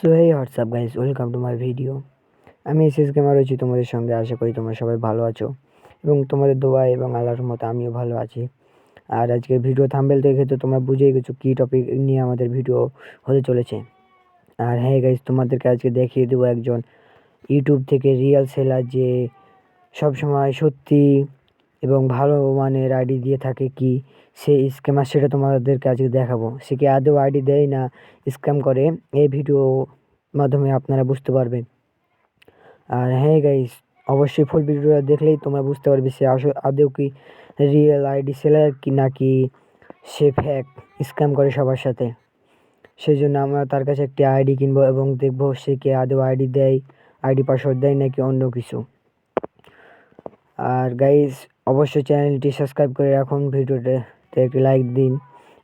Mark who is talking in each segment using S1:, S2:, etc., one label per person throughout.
S1: So hey WhatsApp guys, welcome to my video. আমি SS gamer রয়েছি তোমাদের সঙ্গে। আশা করি তোমরা সবাই ভালো আছো এবং তোমাদের দোয়া এবং আল্লাহর রহমতে আমিও ভালো আছি। আর আজকের ভিডিও থাম্বনেল দেখে তো তোমরা বুঝেই গেছো কী টপিক নিয়ে আমাদের ভিডিও হতে চলেছে। আর হ্যাঁ গাইস, তোমাদেরকে আজকে দেখিয়ে দেবো একজন ইউটিউব থেকে রিয়েল সেলার, যে সবসময় সত্যি এবং ভালো মানের আইডি দিয়ে থাকে। কি সে স্ক্যামার, সেটা তোমাদেরকে আজকে দেখাবো। সে কি আদৌ আইডি দেয় না স্ক্যাম করে, এই ভিডিও মাধ্যমে আপনারা বুঝতে পারবেন। আর হ্যাঁ গাইস, অবশ্যই ফুল ভিডিওটা দেখলেই তোমরা বুঝতে পারবে সে আদৌ কি রিয়েল আইডি সেলার কি নাকি সে ফ্যাক স্ক্যাম করে সবার সাথে। সেই জন্য আমরা তার কাছে একটি আইডি কিনবো এবং দেখবো সে কি আদৌ আইডি দেয়, আইডি পাসওয়ার্ড দেয় নাকি অন্য কিছু। আর গাইস, অবশ্যই চ্যানেলটি সাবস্ক্রাইব করে রাখুন, ভিডিওতে একটি লাইক দিন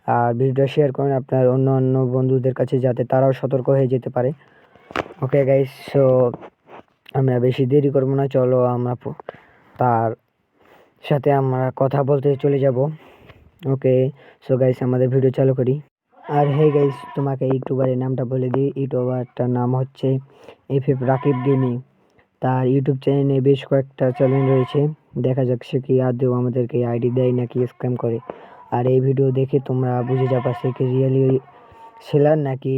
S1: আর ভিডিওটা শেয়ার করুন আপনার অন্য বন্ধুদের কাছে, যাতে তারাও সতর্ক হয়ে যেতে পারে। ওকে গাইস, সো আমরা বেশি দেরি করবো না, চলো আমরা তার সাথে আমরা কথা বলতে চলে যাব। ওকে, সো গাইস আমাদের ভিডিও চালু করি। আর হেই গাইস, তোমাকে ইউটিউবারের নামটা বলে দিই। ইউটিউবারটার নাম হচ্ছে FF রাকিব গেমিং। তার ইউটিউব চ্যানেলে বেশ কয়েকটা চ্যানেল রয়েছে। দেখা যাক সে কি আদৌ আমাদেরকে আইডি দেয় নাকি স্ক্যাম করে। আর এই ভিডিও দেখে তোমরা বুঝে যাবা সে কি রিয়েলি সেলার নাকি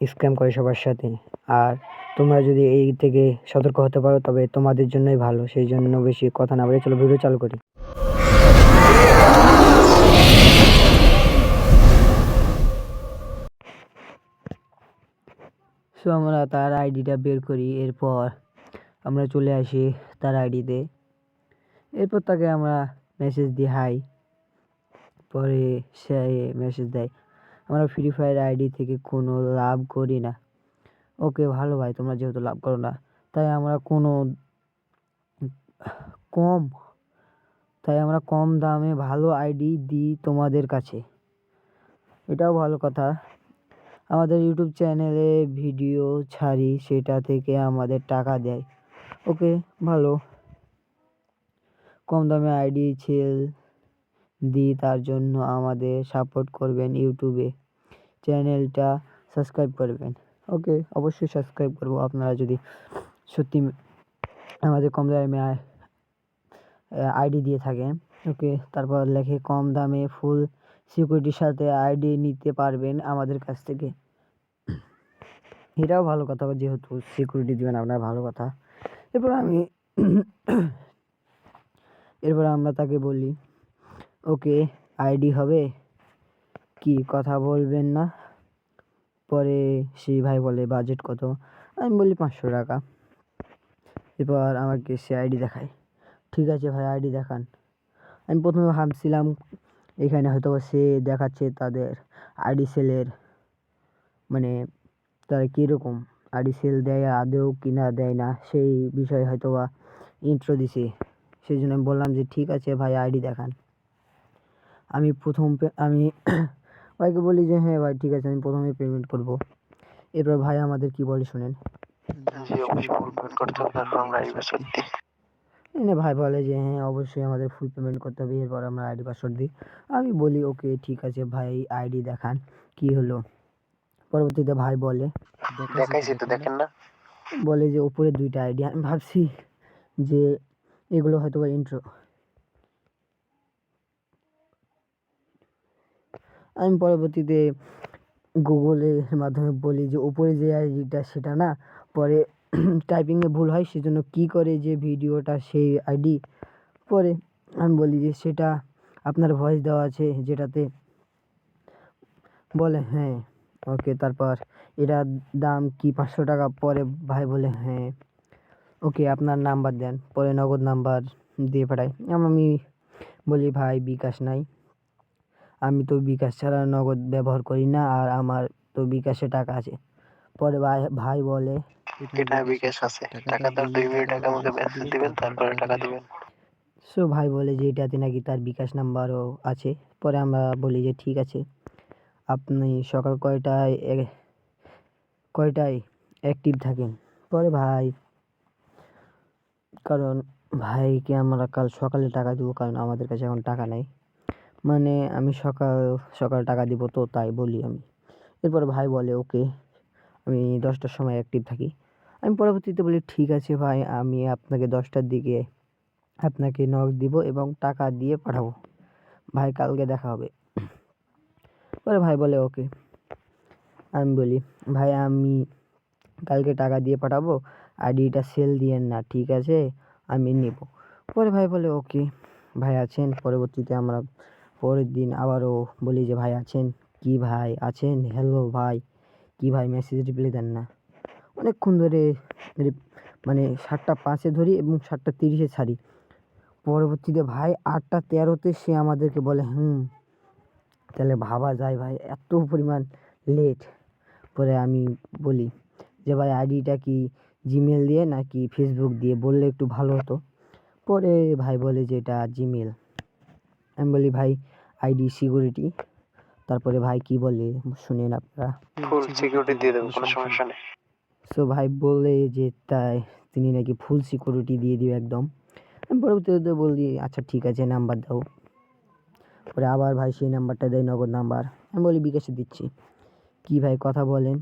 S1: স্ক্যাম করে সবার সাথে। আর তোমরা যদি এই থেকে সতর্ক হতে পারো তবে তোমাদের জন্যই ভালো। সেই জন্য বেশি কথা না বলে চলো ভিডিও চালু করি। সো আমরা তার আইডিটা বের করি, এরপর আমরা চলে আসি তার আইডিতে। এরপর তাকে আমরা মেসেজ দিই হাই, পরে সে মেসেজ দেয় আমরা ফ্রি ফায়ার আইডি থেকে কোনো লাভ করি না। ওকে ভালো ভাই, তোমরা যেহেতু লাভ করো না তাই আমরা কম দামে ভালো আইডি দিই তোমাদের কাছে। এটাও ভালো কথা। আমাদের ইউটিউব চ্যানেলে ভিডিও ছাড়ি, সেটা থেকে আমাদের টাকা দেয়। ওকে ভালো, কম দামে আইডি সেল দিই, তার জন্য আমাদের সাপোর্ট করবেন। ইউটিউবে চ্যানেলটা সাবস্ক্রাইব করবেন। ওকে, অবশ্যই সাবস্ক্রাইব করবো আপনারা যদি সত্যি আমাদের কম দামে আইডি দিয়ে থাকেন। ওকে, তারপর লেখে কম দামে ফুল সিকিউরিটির সাথে আইডি নিতে পারবেন আমাদের কাছ থেকে। এটাও ভালো কথা, যেহেতু সিকিউরিটি দিবেন আপনার, ভালো কথা। এরপর আমরা তাকে বলি ওকে আইডি হবে কি, কথা বলবেন না? পরে সেই ভাই বলে বাজেট কত? আমি বলি 500 টাকা। এরপর আমাকে সে আইডি দেখায়। ঠিক আছে ভাই, আইডি দেখান। আমি প্রথমে ভাবছিলাম এখানে হয়তো সে দেখাচ্ছে তাদের আইডি সেলের, মানে তারা কীরকম আইডি সেল দেয় আদৌ কিনা দেয় না, সেই বিষয়ে হয়তো বা ইন্ট্রো দিছে। সেই জন্য আমি বললাম যে ঠিক আছে ভাই, আইডি দেখান। আমি ভাইকে বলি যে হ্যাঁ ভাই ঠিক আছে, আমি প্রথমে পেমেন্ট করব। এরপর ভাই আমাদের কি বলে শুনেন। ভাই বলে যে হ্যাঁ অবশ্যই আমাদের ফুল পেমেন্ট করতে হবে, এরপর আমরা আইডি পাসওয়ার্ড দিই। আমি বলি ওকে ঠিক আছে ভাই, আইডি দেখান কি হলো। পরবর্তীতে ভাই বলে
S2: দেখাইছি তো, দেখেন না?
S1: বলে যে উপরে 2টা আইডি। আমি ভাবছি যে এগুলো হয়তো বা ইন্ট্রো। আমি পরবর্তীতে গুগলের মাধ্যমে বলি যে উপরে যে আইডিটা সেটা না, পরে টাইপিংয়ে ভুল হয়, সেজন্য কি করে যে ভিডিওটা সেই আইডি। পরে আমি বলি যে সেটা আপনার ভয়েস দেওয়া আছে যেটাতে। বলে হ্যাঁ। ওকে, তারপর এটার দাম কি 500 টাকা? পরে ভাই বলে হ্যাঁ। ওকে, আপনার নাম্বার দেন। পরে নগদ নাম্বার দিয়ে পাঠাই। আমি বলি ভাই বিকাশ নাই, আমি তো বিকাশ ছাড়া নগদ ব্যবহার করি না, আর আমার তো বিকাশে টাকা আছে। পরে ভাই বলে
S2: এটা বিকাশ আছে, টাকা তার 2 মিনিট আগে আমাকে মেসেজ দিবেন, তারপরে টাকা দিবেন।
S1: সো ভাই বলে যে এটাতে নাকি তার বিকাশ নাম্বারও আছে। পরে আমরা বলি যে ঠিক আছে, আপনি সকাল কয়টায় অ্যাক্টিভ থাকেন? পরে ভাই, কারণ ভাইকে আমরা কাল সকালে টাকা দিব, কারণ আমাদের কাছে এখন টাকা নেই, মানে আমি সকাল টাকা দিব, তো তাই বলি আমি। এরপর ভাই বলে ওকে আমি 10টার সময় অ্যাক্টিভ থাকি। আমি পরবর্তীতে বলি ঠিক আছে ভাই, আমি আপনাকে 10টার দিকে আপনাকে নক দিব এবং টাকা দিয়ে পাঠাবো। ভাই কালকে দেখা হবে। পরে ভাই বলে ওকে। আমি বলি ভাই আমি কালকে টাকা দিয়ে পাঠাবো, আইডিটা সেল দিয়েন না, ঠিক আছে আমি নেব। পরে ভাই বলে ওকে ভাই আছেন। পরবর্তীতে আমরা পরের দিন আবারও বলি যে ভাই আছেন, কি ভাই আছেন, হ্যালো ভাই, কি ভাই মেসেজ রিপ্লাই দেন না। অনেকক্ষণ ধরে মানে 7টা 5-এ ধরি এবং 7টা 30-এ ছাড়ি। পরবর্তীতে ভাই 8টা 13-তে সে আমাদেরকে বলে তাহলে ভাবা যায় ভাই এত পরিমাণ লেট। পরে আমি বলি যে ভাই আইডিটা কি জিমেল দিয়ে নাকি ফেসবুক দিয়ে বললে একটু ভালো হতো। পরে ভাই বলে যে এটা জিমেল। আমি বলি ভাই আইডি সিকিউরিটি। তারপরে ভাই কি বলে শুনেন আপনারা।
S2: ফুল সিকিউরিটি দিয়ে দেবো, কোনো সমস্যা নেই।
S1: সো ভাই বলে যে তাই তিনি নাকি ফুল সিকিউরিটি দিয়ে দিবে একদম। আমি পরবর্তীতে বলি আচ্ছা ঠিক আছে নাম্বার দাও। পরে আবার ভাই সেই নাম্বারটা দেয়, নগদ নাম্বার। আমি বলি বিকাশে দিচ্ছি। কি ভাই কথা বলেন,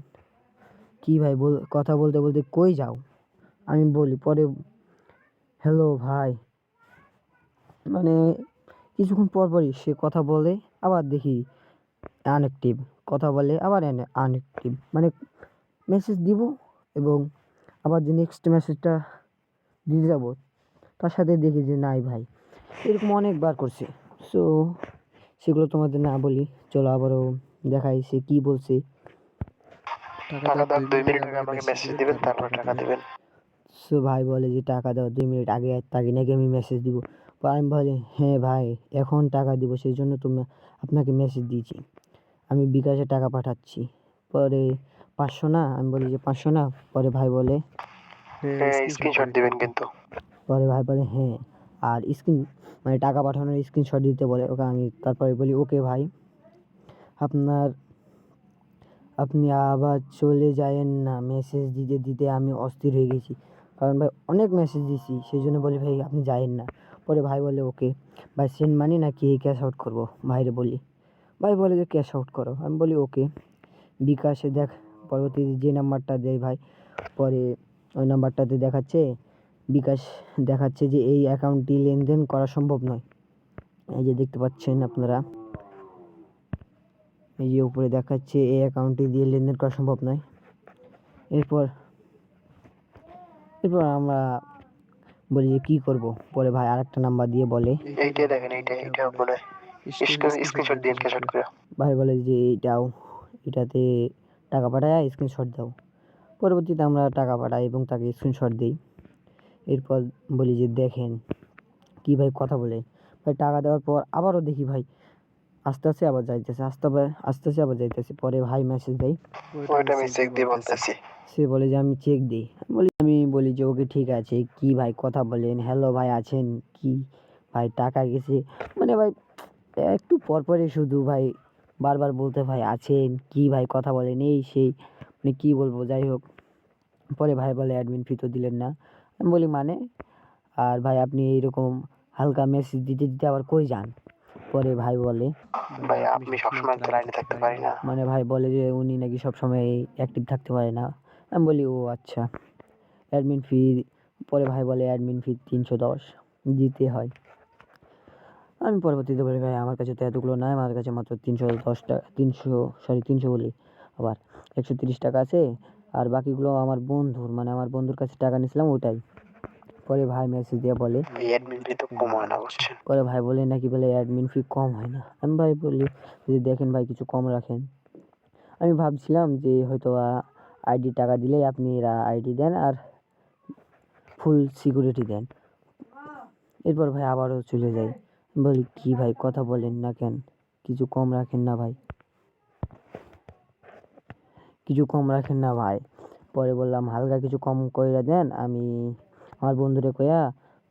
S1: কি ভাই কথা বলতে বলতে কই যাও। আমি বলি পরে হ্যালো ভাই, মানে কিছুক্ষণ পরই সে কথা বলে আবার দেখি আনঅ্যাক্টিভ, কথা বলে আবার আনঅ্যাক্টিভ, মানে মেসেজ দিব এবং আবার যে নেক্সট মেসেজটা দিতে যাবো তার সাথে দেখি যে নাই ভাই। এরকম অনেকবার করছে। সো সেগুলো তোমাদের না বলি, চলো আবারও দেখাই সে কি বলছে।
S2: টাকা দেওয়ার 2 মিনিট আগে আমাকে মেসেজ দিবেন, তারপর টাকা দিবেন।
S1: সো ভাই বলে যে টাকা দেওয়ার 2 মিনিট আগে তাকে নাকি আমি মেসেজ দিব। আমি বলি হ্যাঁ ভাই এখন টাকা দিব, সেই জন্য তুমি আপনাকে মেসেজ দিয়েছি, আমি বিকাশে টাকা পাঠাচ্ছি। পরে 500 না, আমি বলি যে 500 না। পরে ভাই বলে
S2: হ্যাঁ, স্ক্রিনশট দিবেন কিন্তু।
S1: পরে ভাই বলে হ্যাঁ, আর মানে টাকা পাঠানোর স্ক্রিনশট দিতে বলে ওকে। আমি তারপরে বলি ওকে ভাই আপনি আবার চলে যায়েন না, মেসেজ দিতে দিতে আমি অস্থির হয়ে গেছি, কারণ ভাই অনেক মেসেজ দিছি, সেই জন্য বলি ভাই আপনি যায়েন না। পরে ভাই বলে ওকে ভাই সেন্ড মানি নাকি ক্যাশ আউট করবো। ভাইরে বলি, ভাই বলে যে ক্যাশ আউট করো। আমি বলি ওকে। বিকাশে দেখ পরবর্তীতে যে নাম্বারটা দেয় ভাই, পরে ওই নাম্বারটাতে দেখাচ্ছে বিকাশ দেখাচ্ছে যে এই অ্যাকাউন্টটি লেনদেন করা সম্ভব নয়। এই যে দেখতে পাচ্ছেন আপনারা, এই যে উপরে দেখাচ্ছে এই অ্যাকাউন্টটি দিয়ে লেনদেন করা সম্ভব নয়। এরপর আমরা বলি যে কী করব। পরে ভাই আরেকটা নাম্বার দিয়ে বলে
S2: এইটাই দেখেন, এইটা বলে স্ক্রিনশট দিন, ক্যাশ আউট করে।
S1: ভাই বলে যে এটাতে টাকা পাঠায় স্ক্রিনশট দাও। পরবর্তীতে আমরা টাকা পাঠাই এবং তাকে স্ক্রিনশট দিই। এরপর বলি যে দেখেন কি ভাই কথা বলে। ভাই টাকা দেওয়ার পর আবারও দেখি ভাই আস্তে আস্তে আবার যাইতেছে, আস্তে আস্তে আবার যাইতেছে। পরে ভাই মেসেজ দেয়,
S2: ওইটা আমি চেক দিয়ে বলতেছি।
S1: সে বলে যে আমি চেক দিই। আমি বলি যে ওকে ঠিক আছে, কি ভাই কথা বলেন, হ্যালো ভাই আছেন, কি ভাই টাকা গেছে, মানে ভাই একটু পরপরই শুধু ভাই বারবার বলতে ভাই আছেন, কি ভাই কথা বলেন, এই সেই, মানে কী বলবো। যাই হোক, পরে ভাই বলে অ্যাডমিন ফি তো দিলেন না। আমি বলি মানে, আর ভাই আপনি এইরকম হালকা মেসেজ দিতে দিতে আবার কই যান। পরে ভাই বলে
S2: ভাই আপনি সবসময় তো লাইনে থাকতে পারি না।
S1: মানে ভাই বলে যে উনি নাকি সবসময় অ্যাক্টিভ থাকতে পারে না। আমি বলি ও আচ্ছা, অ্যাডমিন ফি। পরে ভাই বলে অ্যাডমিন ফি 310 দিতে হয়। আমি পরবর্তীতে বলি ভাই আমার কাছে তো এতগুলো নয়, আমার কাছে মাত্র 310 টাকা, 300 বলি আবার 130 টাকা আছে, আর বাকিগুলো আমার বন্ধুর, মানে আমার বন্ধুর কাছে টাকা নিয়েছিলাম ওটাই। পরে ভাই মেসেজ দিয়ে বলে
S2: অ্যাডমিন ফি তো কম হয় না, বুঝছেন।
S1: পরে ভাই বলে নাকি বলে অ্যাডমিন ফি কম হয় না। আমি ভাই বলি যে দেখেন ভাই কিছু কম রাখেন। আমি ভাবছিলাম যে হয়তো আইডি টাকা দিলেই আপনি এরা আইডি দেন আর ফুল সিকিউরিটি দেন। এরপর ভাই আবারও চলে যাই। বলি কি ভাই কথা বলেন না কেন, কিছু কম রাখেন না ভাই, কিছু কম রাখেন না ভাই। পরে বললাম হালকা কিছু কম কইরা দেন, আমি আমার বন্ধুরে কইয়া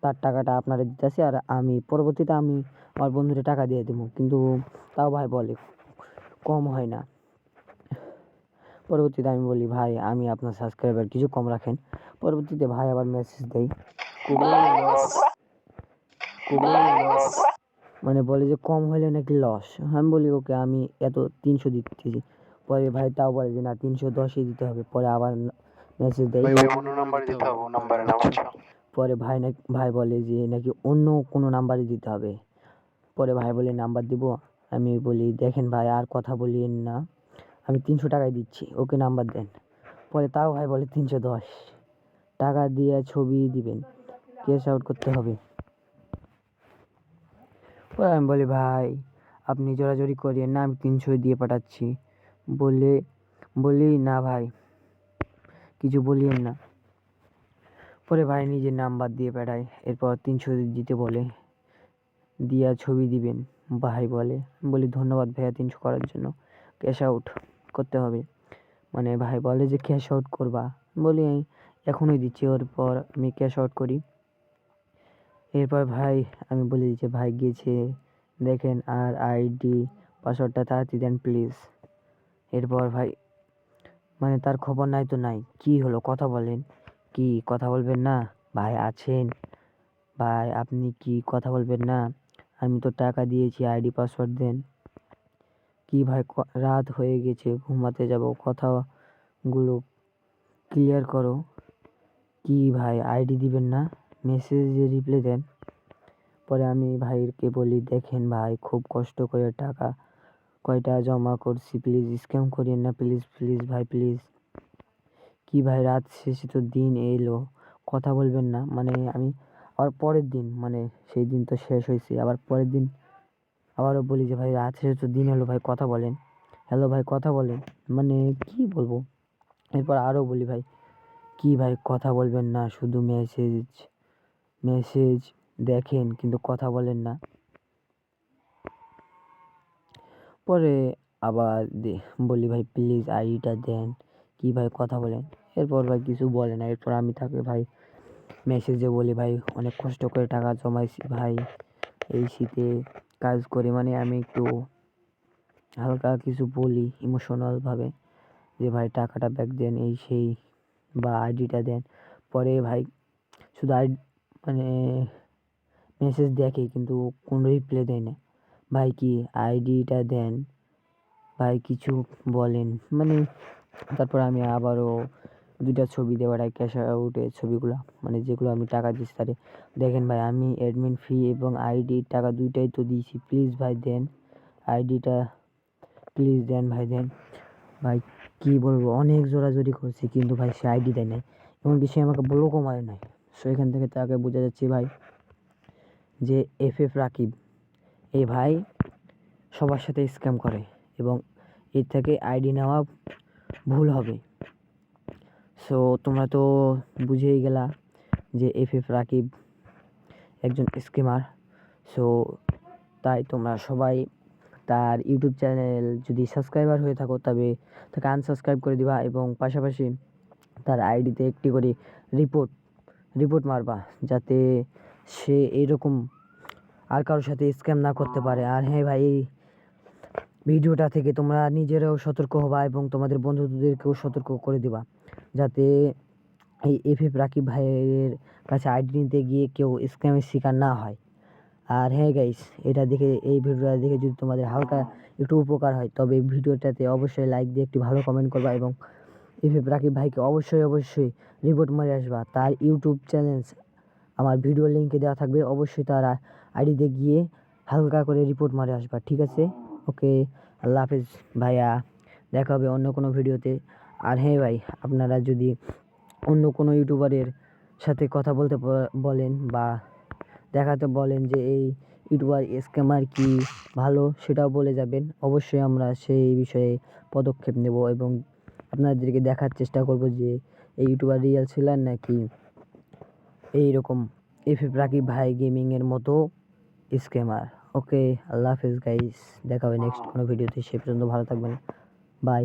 S1: তার টাকাটা আপনারে দিতেছি, আর আমি পরবর্তীতে আমি আমার বন্ধুরে টাকা দিয়ে দেবো, কিন্তু তাও ভাই বলে কম হয় না। পরবর্তীতে আমি বলি ভাই আমি আপনার সাবস্ক্রাইবার, কিছু কম রাখেন। পরবর্তীতে ভাই আবার মেসেজ দেয় মানে বলে যে কম হলে নাকি লস। আমি বলি ওকে আমি এত 300 দিতেছি। পরে ভাই তাও বলে যে না 310ই দিতে হবে। পরে আবার মেসেজ দেয়।
S2: ভাই অন্য নাম্বারে দিতে হবে, ও নাম্বারে না, বুঝছো?
S1: পরে ভাই বলে যে নাকি অন্য কোনো নাম্বারে দিতে হবে। পরে ভাই বলে নাম্বার দিব। আমি বলি দেখেন ভাই আর কথা বলিয়েন না, আমি 300 টাকায় দিচ্ছি, ওকে নাম্বার দেন। পরে তাও ভাই বলে 310 টাকা দিয়ে ছবি দিবেন, ক্যাশ আউট করতে হবে। পরে আমি বলি ভাই আপনি জোরাজোরি করিয়েন না, আমি 300 দিয়ে পাঠাচ্ছি। বলি না ভাই কিছু বলিয়েন না। পরে ভাই নিজের নাম্বার দিয়ে পাঠায়, এরপর 300 দিতে বলে, দিয়া ছবি দিবেন। ভাই বলে, বলি ধন্যবাদ ভাইয়া 300 করার জন্য, ক্যাশ আউট করতে হবে। মানে ভাই বলে যে ক্যাশ আউট করবা, বলি এখনই দিচ্ছি। ওর পর আমি ক্যাশ আউট করি। এরপর ভাই আমি বলি যে ভাই গেছে দেখেন, আর আইডি পাসওয়ার্ডটা তাড়াতাড়ি দেন প্লিজ। এরপর ভাই মানে তার খবর নাই তো নাই, কি হলো কথা বলেন, কি কথা বলবেন না? ভাই আছেন, ভাই আপনি কি কথা বলবেন না? আমি তো টাকা দিয়েছি, আইডি পাসওয়ার্ড দেন। কি ভাই রাত হয়ে গেছে, ঘুমাতে যাব, কথাগুলো ক্লিয়ার করো। কি ভাই আইডি দিবেন না, মেসেজে রিপ্লাই দেন। পরে আমি ভাইকে বলি দেখেন ভাই খুব কষ্ট করে টাকা কয়টা জমা করছি, প্লিজ স্ক্যাম করিয়েন না, প্লিজ প্লিজ ভাই প্লিজ। কি ভাই রাত শেষে তো দিন এলো, কথা বলবেন না? মানে আমি আবার পরের দিন, মানে সেই দিন তো শেষ হয়েছে, আবার পরের দিন আবারও বলি যে ভাই রাত শেষে তো দিন হলো, ভাই কথা বলেন। হ্যালো ভাই কথা বলেন, মানে কি বলবো। এরপর আরও বলি ভাই কি ভাই কথা বলবেন না, শুধু মেসেজ দেখেন কিন্তু কথা বলেন না। পরে আবার বলি ভাই প্লিজ আইডিটা দেন, কি ভাই কথা বলেন। এরপর ভাই কিছু বলে না। এরপর আমি তাকে ভাই মেসেজে বলি ভাই অনেক কষ্ট করে টাকা জমাইছি ভাই, এই শীতে কাজ করে, মানে আমি একটু হালকা কিছু বলি ইমোশনালভাবে যে ভাই টাকাটা ব্যাক দেন, এই সেই, বা আইডিটা দেন। পরে ভাই শুধু মানে মেসেজ দেখে কিন্তু কোনো রিপ্লাই দেয় না। ভাই কি আইডিটা দেন ভাই, কিছু বলেন। মানে তারপর আমি আবারও 2টা ছবি দিয়ে পাঠাই, ক্যাশ আউটের ছবিগুলো, মানে যেগুলো আমি টাকা দিচ্ছি তারে। দেখেন ভাই আমি অ্যাডমিন ফি এবং আইডির টাকা 2টাই তো দিয়েছি, প্লিজ ভাই দেন আইডিটা, প্লিজ দেন ভাই দেন। ভাই কি বলবো, অনেক জোরাজোরি করছি কিন্তু ভাই সে আইডি দেয় নাই, এমনকি সে আমাকে ব্লকও মারে নাই। সো এখান থেকে তাকে বোঝা যাচ্ছে ভাই যে এফএফ রাকিব এই ভাই সবার সাথে স্ক্যাম করে এবং এর থেকে আইডি নেওয়া ভুল হবে। সো তোমরা তো বুঝেই গেলা যে এফএফ রাকিব একজন স্ক্যামার। সো তাই তোমরা সবাই তার ইউটিউব চ্যানেল যদি সাবস্ক্রাইবার হয়ে থাকো তবে তাকে আনসাবস্ক্রাইব করে দিবা এবং পাশাপাশি তার আইডিতে একটি করে রিপোর্ট মারবা, যাতে সে এইরকম আর কারোর সাথে স্ক্যাম না করতে পারে। আর হ্যাঁ ভাই এই ভিডিওটা থেকে তোমরা নিজেরাও সতর্ক হবা এবং তোমাদের বন্ধুদেরকেও সতর্ক করে দিবা, যাতে এই এফএফ রাকিব ভাইয়ের কাছে আইডি নিতে গিয়ে কেউ স্ক্যামের শিকার না হয়। আর হ্যাঁ গাইস, এই ভিডিওটা দেখে যদি তোমাদের হালকা একটু উপকার হয় তবে ভিডিওটাতে অবশ্যই লাইক দিয়ে একটি ভালো কমেন্ট করবা এবং এফএফ রাকিব ভাইকে অবশ্যই রিপোর্ট মারে আসবা। তার ইউটিউব চ্যানেল আমার ভিডিও লিঙ্কে দেওয়া থাকবে, অবশ্যই তার আইডিতে গিয়ে হালকা করে রিপোর্ট মারে আসবা, ঠিক আছে? ওকে, আল্লাহ হাফেজ ভাইয়া, দেখা হবে অন্য কোনো ভিডিওতে। আর হ্যাঁ ভাই, আপনারা যদি অন্য কোনো ইউটিউবারের সাথে কথা বলতে বলেন বা দেখাতে বলেন যে এই ইউটিউবার স্ক্যামার কি ভালো, সেটাও বলে যাবেন, অবশ্যই আমরা সেই বিষয়ে পদক্ষেপ নেব এবং আপনাদেরকে দেখার চেষ্টা করব যে এই ইউটিউবার রিয়েল ছিলেন নাকি এইরকম এফএফ রাকিব ভাই গেমিংয়ের মতো স্ক্যামার। ওকে, আল্লাহ হাফেজ গাইস, দেখা হবে নেক্সট কোনো ভিডিওতে, সে পর্যন্ত ভালো থাকবেন, বাই।